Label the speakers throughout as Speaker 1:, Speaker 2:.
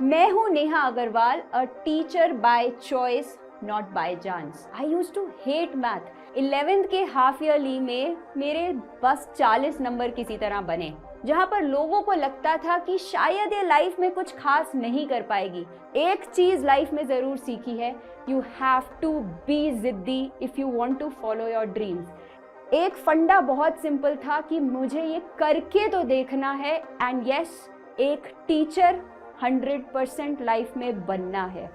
Speaker 1: मैं हूँ Neha Agarwal, a teacher by choice not by chance. I used to hate math. 11th के half yearly में मेरे बस 40 नंबर किसी तरह बने, जहाँ पर लोगों को लगता था कि शायद ये लाइफ में कुछ खास नहीं कर पाएगी। एक चीज लाइफ में जरूर सीखी है, यू हैव टू बी जिद्दी if you want to follow your dreams. एक फंडा बहुत सिंपल था कि मुझे ये करके तो देखना है, एंड यस, एक टीचर 100% लाइफ में बनना है।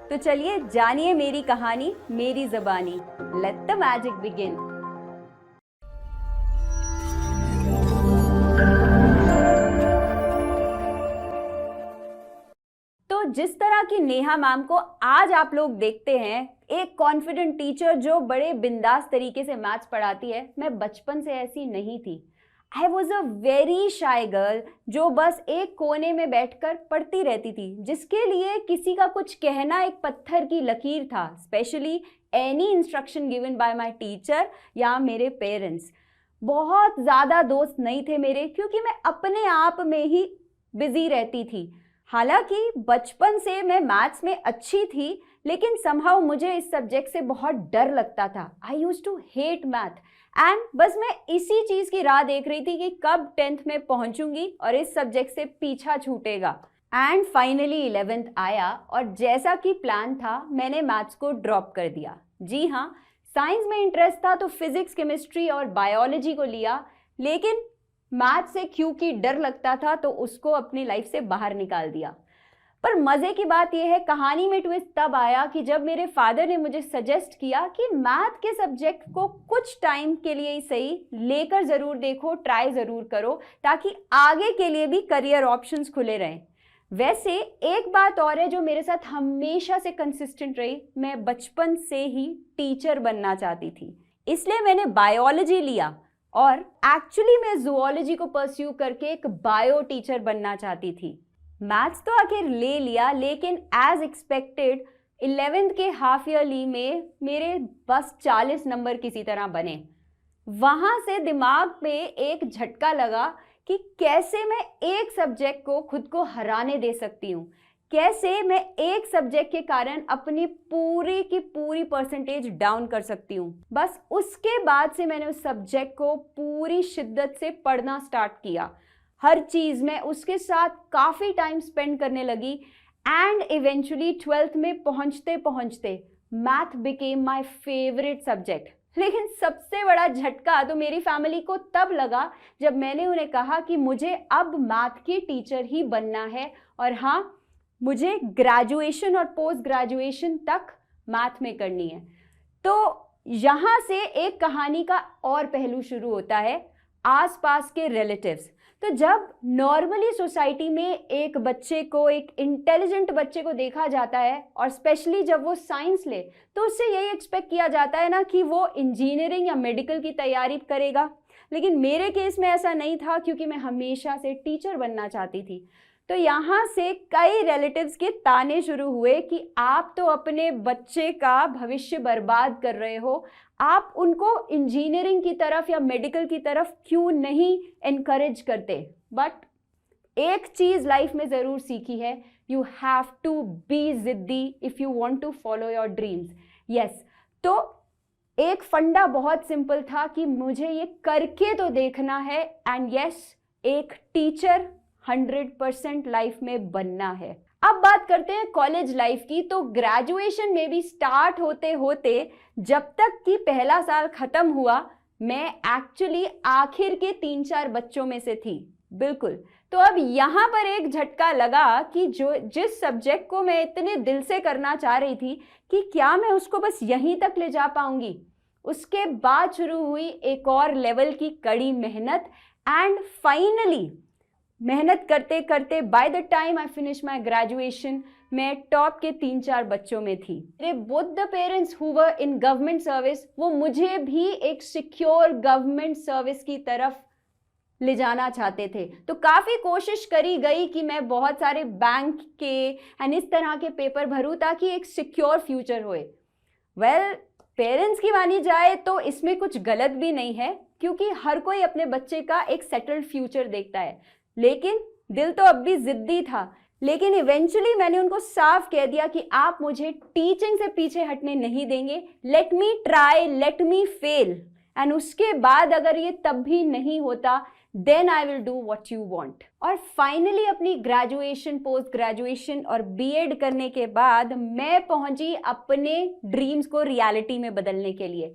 Speaker 1: तो चलिए जानिए मेरी कहानी, मेरी ज़बानी। Let the magic begin. तो जिस तरह की नेहा मैम को आज आप लोग देखते हैं, एक कॉन्फिडेंट टीचर जो बड़े बिंदास तरीके से मैथ्स पढ़ाती है, मैं बचपन से ऐसी नहीं थी। I was a very shy girl जो बस एक कोने में बैठकर पढ़ती रहती थी, जिसके लिए किसी का कुछ कहना एक पत्थर की लकीर था, specially any instruction given by my teacher या मेरे पेरेंट्स। बहुत ज़्यादा दोस्त नहीं थे मेरे, क्योंकि मैं अपने आप में ही बिजी रहती थी। हालांकि बचपन से मैं मैथ्स में अच्छी थी, लेकिन समहाउ मुझे इस सब्जेक्ट से बहुत डर लगता था। I used to hate math, and बस मैं इसी चीज़ की राह देख रही थी कि कब 10th में पहुंचूंगी और इस सब्जेक्ट से पीछा छूटेगा। एंड फाइनली 11th आया, और जैसा कि प्लान था मैंने मैथ्स को ड्रॉप कर दिया। जी हाँ, साइंस में इंटरेस्ट था तो फिजिक्स, केमिस्ट्री और बायोलॉजी को लिया, लेकिन मैथ से क्योंकि डर लगता था तो उसको अपनी लाइफ से बाहर निकाल दिया। पर मज़े की बात यह है, कहानी में ट्विस्ट तब आया कि जब मेरे फादर ने मुझे सजेस्ट किया कि मैथ के सब्जेक्ट को कुछ टाइम के लिए ही सही लेकर ज़रूर देखो, ट्राई ज़रूर करो, ताकि आगे के लिए भी करियर ऑप्शंस खुले रहें। वैसे एक बात और है जो मेरे साथ हमेशा से कंसिस्टेंट रही, मैं बचपन से ही टीचर बनना चाहती थी, इसलिए मैंने बायोलॉजी लिया और एक्चुअली मैं जूलॉजी को परस्यू करके एक बायो टीचर बनना चाहती थी। मैथ्स तो आखिर ले लिया, लेकिन एज एक्सपेक्टेड 11th के हाफ ईयरली में मेरे बस 40 नंबर किसी तरह बने। वहाँ से दिमाग पे एक झटका लगा कि कैसे मैं एक सब्जेक्ट को खुद को हराने दे सकती हूँ, कैसे मैं एक सब्जेक्ट के कारण अपनी पूरी की पूरी परसेंटेज डाउन कर सकती हूँ। बस उसके बाद से मैंने उस सब्जेक्ट को पूरी शिद्दत से पढ़ना स्टार्ट किया। हर चीज़ में उसके साथ काफ़ी टाइम स्पेंड करने लगी, एंड इवेंचुअली 12th में पहुँचते पहुँचते math became my favourite subject. लेकिन सबसे बड़ा झटका तो मेरी फैमिली को तब लगा जब मैंने उन्हें कहा कि मुझे अब मैथ की टीचर ही बनना है, और हाँ, मुझे ग्रेजुएशन और पोस्ट ग्रेजुएशन तक मैथ में करनी है। तो यहाँ से एक कहानी का और पहलू शुरू होता है, आसपास के रिलेटिव्स। तो जब नॉर्मली सोसाइटी में एक बच्चे को, एक इंटेलिजेंट बच्चे को देखा जाता है, और स्पेशली जब वो साइंस ले, तो उससे यही एक्सपेक्ट किया जाता है ना कि वो इंजीनियरिंग या मेडिकल की तैयारी करेगा। लेकिन मेरे केस में ऐसा नहीं था, क्योंकि मैं हमेशा से टीचर बनना चाहती थी। तो यहाँ से कई रिलेटिव्स के ताने शुरू हुए कि आप तो अपने बच्चे का भविष्य बर्बाद कर रहे हो, आप उनको इंजीनियरिंग की तरफ या मेडिकल की तरफ क्यों नहीं एनकरेज करते। बट एक चीज़ लाइफ में ज़रूर सीखी है, यू हैव टू बी जिद्दी if you want to follow your dreams. Yes, तो एक फंडा बहुत सिंपल था कि मुझे ये करके तो देखना है, एंड यस, एक टीचर 100% लाइफ में बनना है। अब बात करते हैं कॉलेज लाइफ की। तो ग्रेजुएशन में भी स्टार्ट होते होते जब तक कि पहला साल खत्म हुआ, मैं एक्चुअली आखिर के 3-4 बच्चों में से थी। बिल्कुल। तो अब यहाँ पर एक झटका लगा कि जिस सब्जेक्ट को मैं इतने दिल से करना चाह रही थी कि क्या मैं उसको बस यहीं तक ले जा पाऊंगी। उसके बाद शुरू हुई एक और लेवल की कड़ी मेहनत, एंड फाइनली मेहनत करते करते by the time I finish my graduation, मैं टॉप के 3-4 बच्चों में थी। मेरे both the parents who were in government service, वो मुझे भी एक सिक्योर गवर्नमेंट सर्विस की तरफ ले जाना चाहते थे। तो काफ़ी कोशिश करी गई कि मैं बहुत सारे बैंक के एंड इस तरह के पेपर भरूँ ताकि एक सिक्योर फ्यूचर होए। वेल, पेरेंट्स की मानी जाए तो इसमें कुछ गलत भी नहीं है, क्योंकि हर कोई अपने बच्चे का एक सेटल्ड फ्यूचर देखता है। लेकिन दिल तो अब भी जिद्दी था, लेकिन इवेंचुअली मैंने उनको साफ कह दिया कि आप मुझे टीचिंग से पीछे हटने नहीं देंगे, let me try, let me fail, and उसके बाद अगर ये तब भी नहीं होता then I will do what you want. और फाइनली अपनी ग्रेजुएशन, पोस्ट ग्रेजुएशन और बीएड करने के बाद मैं पहुंची अपने ड्रीम्स को रियलिटी में बदलने के लिए,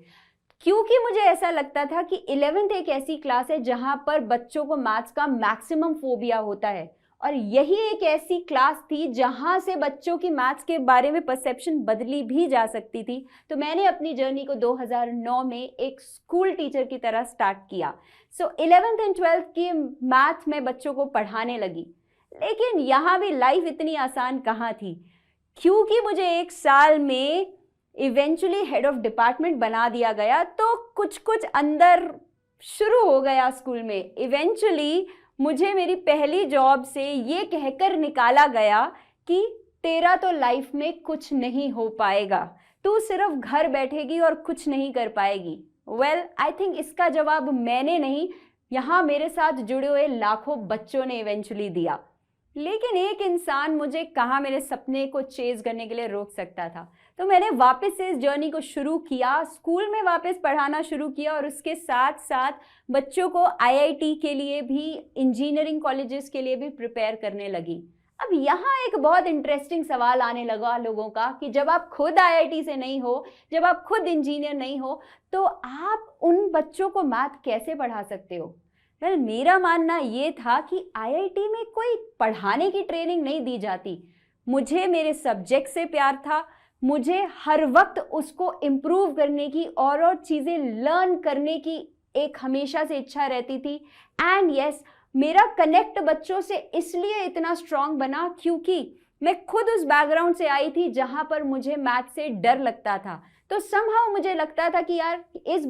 Speaker 1: क्योंकि मुझे ऐसा लगता था कि 11th एक ऐसी क्लास है जहां पर बच्चों को मैथ्स का मैक्सिमम फोबिया होता है, और यही एक ऐसी क्लास थी जहां से बच्चों की मैथ्स के बारे में परसेप्शन बदली भी जा सकती थी। तो मैंने अपनी जर्नी को 2009 में एक स्कूल टीचर की तरह स्टार्ट किया। सो 11th एंड 12th की मैथ में बच्चों को पढ़ाने लगी। लेकिन यहाँ भी लाइफ इतनी आसान कहाँ थी, क्योंकि मुझे एक साल में इवेंचुअली हेड ऑफ डिपार्टमेंट बना दिया गया, तो कुछ कुछ अंदर शुरू हो गया स्कूल में। इवेंचुअली मुझे मेरी पहली जॉब से ये कहकर निकाला गया कि तेरा तो लाइफ में कुछ नहीं हो पाएगा, तू सिर्फ घर बैठेगी और कुछ नहीं कर पाएगी। वेल, आई थिंक इसका जवाब मैंने नहीं, यहाँ मेरे साथ जुड़े हुए लाखों बच्चों ने इवेंचुअली दिया। लेकिन एक इंसान मुझे कहाँ मेरे सपने को चेज करने के लिए रोक सकता था। तो मैंने वापस से इस जर्नी को शुरू किया, स्कूल में वापस पढ़ाना शुरू किया, और उसके साथ साथ बच्चों को आईआईटी के लिए भी, इंजीनियरिंग कॉलेजेस के लिए भी प्रिपेयर करने लगी। अब यहाँ एक बहुत इंटरेस्टिंग सवाल आने लगा लोगों का कि जब आप खुद आईआईटी से नहीं हो, जब आप खुद इंजीनियर नहीं हो, तो आप उन बच्चों को मैथ कैसे पढ़ा सकते हो? वेल, मेरा मानना ये था कि आईआईटी में कोई पढ़ाने की ट्रेनिंग नहीं दी जाती। मुझे मेरे सब्जेक्ट से प्यार था, मुझे हर वक्त उसको इम्प्रूव करने की और चीज़ें लर्न करने की एक हमेशा से इच्छा रहती थी। एंड यस, मेरा कनेक्ट बच्चों से इसलिए इतना स्ट्रांग बना क्योंकि मैं खुद उस बैकग्राउंड से आई थी जहाँ पर मुझे मैथ से डर लगता था। तो समहाउ मुझे लगता था कि यार किस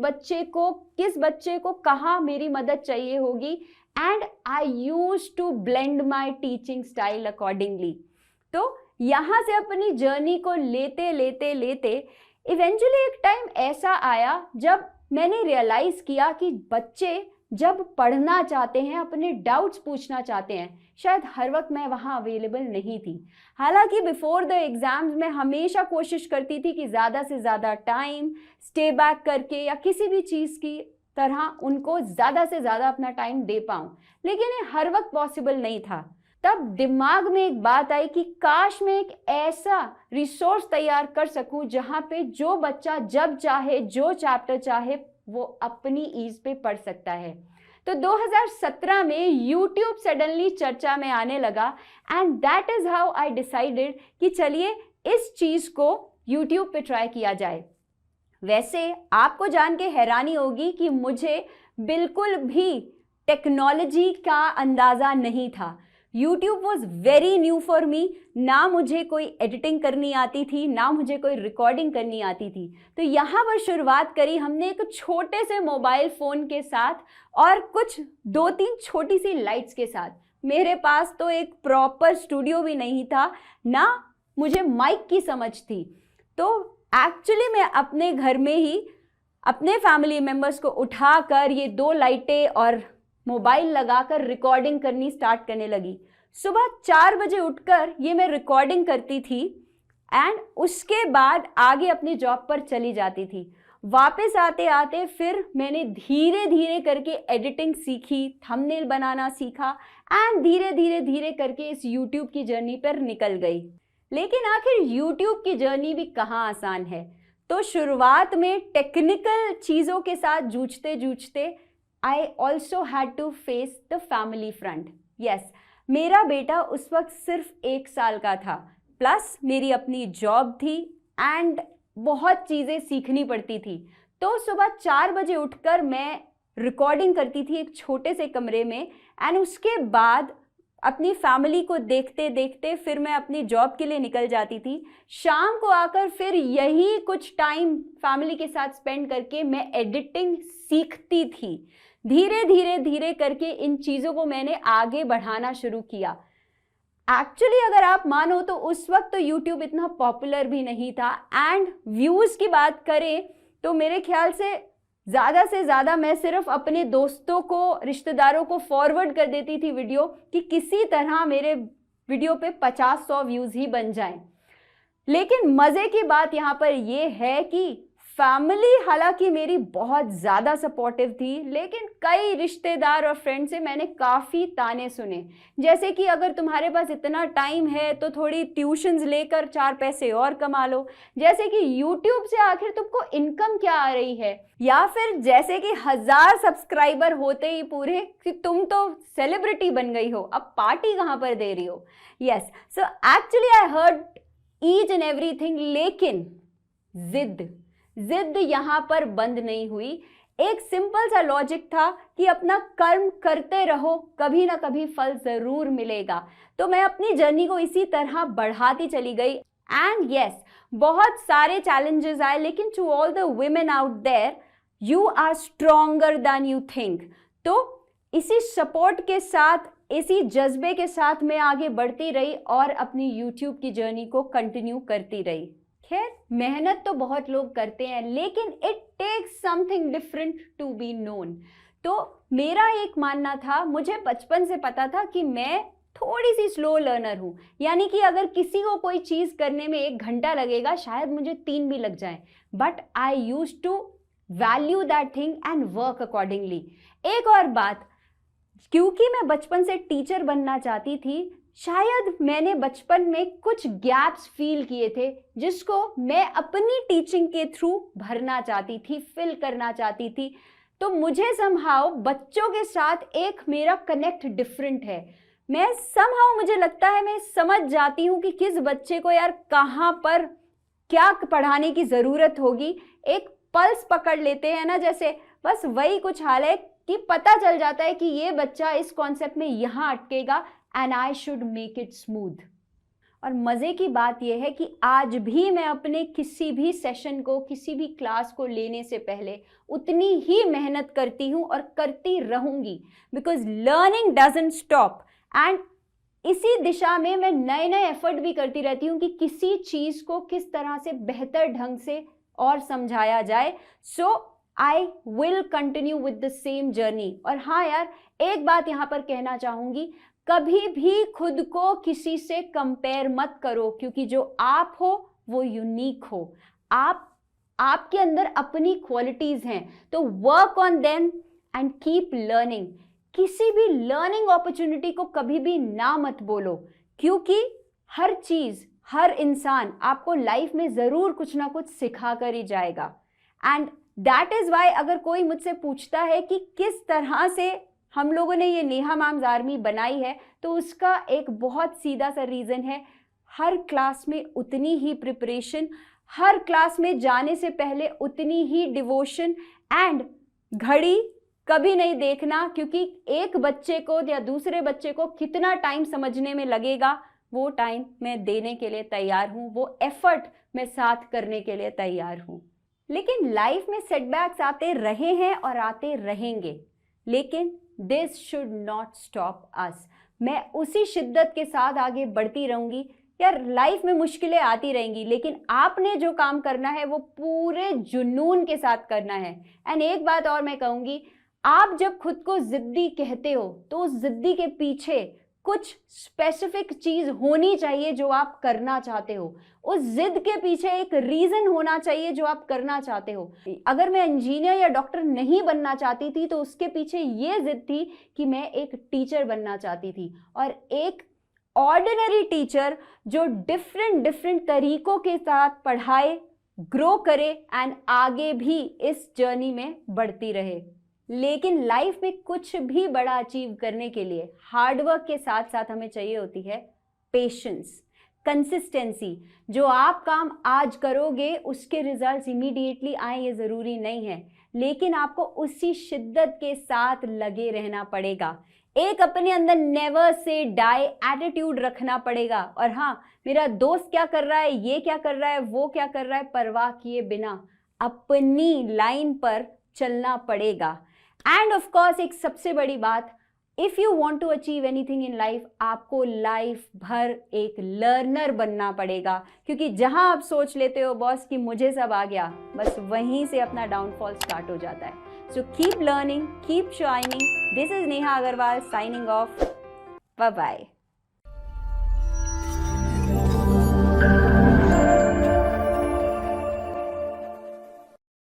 Speaker 1: बच्चे को कहाँ मेरी मदद चाहिए होगी, and I used to blend my teaching style accordingly. तो यहाँ से अपनी जर्नी को लेते लेते लेते इवेंचुअली एक टाइम ऐसा आया जब मैंने रियलाइज किया कि बच्चे जब पढ़ना चाहते हैं, अपने डाउट्स पूछना चाहते हैं, शायद हर वक्त मैं वहाँ अवेलेबल नहीं थी। हालांकि बिफोर द एग्जाम्स मैं हमेशा कोशिश करती थी कि ज़्यादा से ज़्यादा टाइम स्टे बैक करके या किसी भी चीज़ की तरह उनको ज़्यादा से ज़्यादा अपना टाइम दे पाऊँ, लेकिन ये हर वक्त पॉसिबल नहीं था। तब दिमाग में एक बात आई कि काश मैं एक ऐसा रिसोर्स तैयार कर सकूं जहां पे जो बच्चा जब चाहे, जो चैप्टर चाहे, वो अपनी ईज पे पढ़ सकता है। तो 2017 में YouTube सडनली चर्चा में आने लगा, and that is how I decided कि चलिए इस चीज को YouTube पे ट्राई किया जाए। वैसे आपको जान के हैरानी होगी कि मुझे बिल्कुल भी टेक्नोलॉजी का अंदाजा नहीं था। YouTube was very new for me. ना मुझे कोई एडिटिंग करनी आती थी, ना मुझे कोई रिकॉर्डिंग करनी आती थी। तो यहाँ पर शुरुआत करी हमने एक छोटे से मोबाइल फ़ोन के साथ और कुछ 2-3 छोटी सी लाइट्स के साथ। मेरे पास तो एक प्रॉपर स्टूडियो भी नहीं था, ना मुझे माइक की समझ थी। तो एक्चुअली मैं अपने घर में ही अपने फैमिली मेम्बर्स को उठाकर ये 2 लाइटें और मोबाइल लगाकर रिकॉर्डिंग करनी स्टार्ट करने लगी। सुबह 4 बजे उठकर ये मैं रिकॉर्डिंग करती थी, एंड उसके बाद आगे अपनी जॉब पर चली जाती थी। वापस आते आते फिर मैंने धीरे धीरे करके एडिटिंग सीखी, थंबनेल बनाना सीखा, एंड धीरे धीरे धीरे करके इस YouTube की जर्नी पर निकल गई। लेकिन आखिर YouTube की जर्नी भी कहाँ आसान है। तो शुरुआत में टेक्निकल चीज़ों के साथ जूझते जूझते I also had to face the family front. Yes, मेरा बेटा उस वक्त सिर्फ 1 साल का था, प्लस मेरी अपनी जॉब थी एंड बहुत चीज़ें सीखनी पड़ती थी। तो सुबह 4 बजे उठकर मैं रिकॉर्डिंग करती थी एक छोटे से कमरे में, एंड उसके बाद अपनी फैमिली को देखते देखते फिर मैं अपनी जॉब के लिए निकल जाती थी। शाम को आकर फिर यही कुछ टाइम फैमिली के साथ स्पेंड करके मैं एडिटिंग सीखती थी। धीरे धीरे धीरे करके इन चीज़ों को मैंने आगे बढ़ाना शुरू किया। एक्चुअली अगर आप मानो तो उस वक्त तो YouTube इतना पॉपुलर भी नहीं था, एंड व्यूज़ की बात करें तो मेरे ख्याल से ज़्यादा मैं सिर्फ अपने दोस्तों को, रिश्तेदारों को फॉरवर्ड कर देती थी वीडियो कि किसी तरह मेरे वीडियो पे 50-100 व्यूज ही बन जाएं। लेकिन मजे की बात यहाँ पर ये है कि फैमिली हालांकि मेरी बहुत ज़्यादा सपोर्टिव थी, लेकिन कई रिश्तेदार और फ्रेंड से मैंने काफ़ी ताने सुने, जैसे कि अगर तुम्हारे पास इतना टाइम है तो थोड़ी ट्यूशन्स लेकर 4 पैसे और कमा लो, जैसे कि यूट्यूब से आखिर तुमको इनकम क्या आ रही है, या फिर जैसे कि 1000 सब्सक्राइबर होते ही पूरे कि तुम तो सेलिब्रिटी बन गई हो, अब पार्टी कहाँ पर दे रही हो। Yes, so actually I heard each and everything, लेकिन जिद यहाँ पर बंद नहीं हुई। एक सिंपल सा लॉजिक था कि अपना कर्म करते रहो, कभी ना कभी फल जरूर मिलेगा। तो मैं अपनी जर्नी को इसी तरह बढ़ाती चली गई। एंड यस, बहुत सारे चैलेंजेस आए, लेकिन to all the women out there, you are stronger than you think. तो इसी सपोर्ट के साथ, इसी जज्बे के साथ मैं आगे बढ़ती रही और अपनी यूट्यूब की जर्नी को कंटिन्यू करती रही। खैर, मेहनत तो बहुत लोग करते हैं, लेकिन it takes something different to be known. तो मेरा एक मानना था, मुझे बचपन से पता था कि मैं थोड़ी सी स्लो लर्नर हूँ, यानी कि अगर किसी को कोई चीज़ करने में 1 घंटा लगेगा, शायद मुझे 3 भी लग जाए, but I use to value that thing and work accordingly. एक और बात, क्योंकि मैं बचपन से टीचर बनना चाहती थी, शायद मैंने बचपन में कुछ गैप्स फील किए थे जिसको मैं अपनी टीचिंग के थ्रू भरना चाहती थी, फिल करना चाहती थी। तो मुझे समहाउ बच्चों के साथ एक मेरा कनेक्ट डिफरेंट है। मैं समहाउ, मुझे लगता है मैं समझ जाती हूँ कि किस बच्चे को यार कहाँ पर क्या पढ़ाने की ज़रूरत होगी। एक पल्स पकड़ लेते हैं ना, जैसे बस वही कुछ हाल है कि पता चल जाता है कि ये बच्चा इस कॉन्सेप्ट में यहाँ अटकेगा and I should make it smooth. और मज़े की बात यह है कि आज भी मैं अपने किसी भी सेशन को, किसी भी क्लास को लेने से पहले उतनी ही मेहनत करती हूँ और करती रहूँगी, because learning doesn't stop. And इसी दिशा में मैं नए नए एफर्ट भी करती रहती हूँ कि किसी चीज़ को किस तरह से बेहतर ढंग से और समझाया जाए। So I will continue with the same journey. और हाँ यार, एक बात यहाँ पर कहना चाहूँगी, कभी भी खुद को किसी से कंपेयर मत करो, क्योंकि जो आप हो वो यूनिक हो। आपके अंदर अपनी क्वालिटीज हैं, तो work on them and keep learning. किसी भी लर्निंग अपॉर्चुनिटी को कभी भी ना मत बोलो, क्योंकि हर चीज, हर इंसान आपको लाइफ में जरूर कुछ ना कुछ सिखा कर ही जाएगा। एंड दैट इज वाई अगर कोई मुझसे पूछता है कि किस तरह से हम लोगों ने ये नेहा मैम्स आर्मी बनाई है, तो उसका एक बहुत सीधा सा रीज़न है, हर क्लास में उतनी ही प्रिपरेशन, हर क्लास में जाने से पहले उतनी ही डिवोशन, एंड घड़ी कभी नहीं देखना, क्योंकि एक बच्चे को या दूसरे बच्चे को कितना टाइम समझने में लगेगा, वो टाइम मैं देने के लिए तैयार हूँ, वो एफर्ट मैं साथ करने के लिए तैयार हूँ। लेकिन लाइफ में सेटबैक्स आते रहे हैं और आते रहेंगे, लेकिन this should not stop us. मैं उसी शिद्दत के साथ आगे बढ़ती रहूँगी। यार, लाइफ में मुश्किलें आती रहेंगी, लेकिन आपने जो काम करना है वो पूरे जुनून के साथ करना है। एंड एक बात और मैं कहूँगी, आप जब खुद को जिद्दी कहते हो तो उस जिद्दी के पीछे कुछ स्पेसिफिक चीज़ होनी चाहिए जो आप करना चाहते हो। उस जिद के पीछे एक रीज़न होना चाहिए जो आप करना चाहते हो। अगर मैं इंजीनियर या डॉक्टर नहीं बनना चाहती थी तो उसके पीछे ये जिद थी कि मैं एक टीचर बनना चाहती थी, और एक ऑर्डिनरी टीचर जो डिफरेंट तरीकों के साथ पढ़ाए, ग्रो करे एंड आगे भी इस जर्नी में बढ़ती रहे। लेकिन लाइफ में कुछ भी बड़ा अचीव करने के लिए हार्डवर्क के साथ साथ हमें चाहिए होती है पेशेंस, कंसिस्टेंसी। जो आप काम आज करोगे उसके रिजल्ट्स इमीडिएटली आए ये ज़रूरी नहीं है, लेकिन आपको उसी शिद्दत के साथ लगे रहना पड़ेगा। एक अपने अंदर नेवर से डाई एटीट्यूड रखना पड़ेगा। और हाँ, मेरा दोस्त क्या कर रहा है, ये क्या कर रहा है, वो क्या कर रहा है, परवाह किए बिना अपनी लाइन पर चलना पड़ेगा। एंड ऑफ कोर्स एक सबसे बड़ी बात, if you want to achieve anything in life, आपको लाइफ भर एक लर्नर बनना पड़ेगा, क्योंकि जहां आप सोच लेते हो बॉस कि मुझे सब आ गया, बस वहीं से अपना डाउनफॉल स्टार्ट हो जाता है। So keep learning, keep shining. This is Neha Agarwal signing off. Bye bye.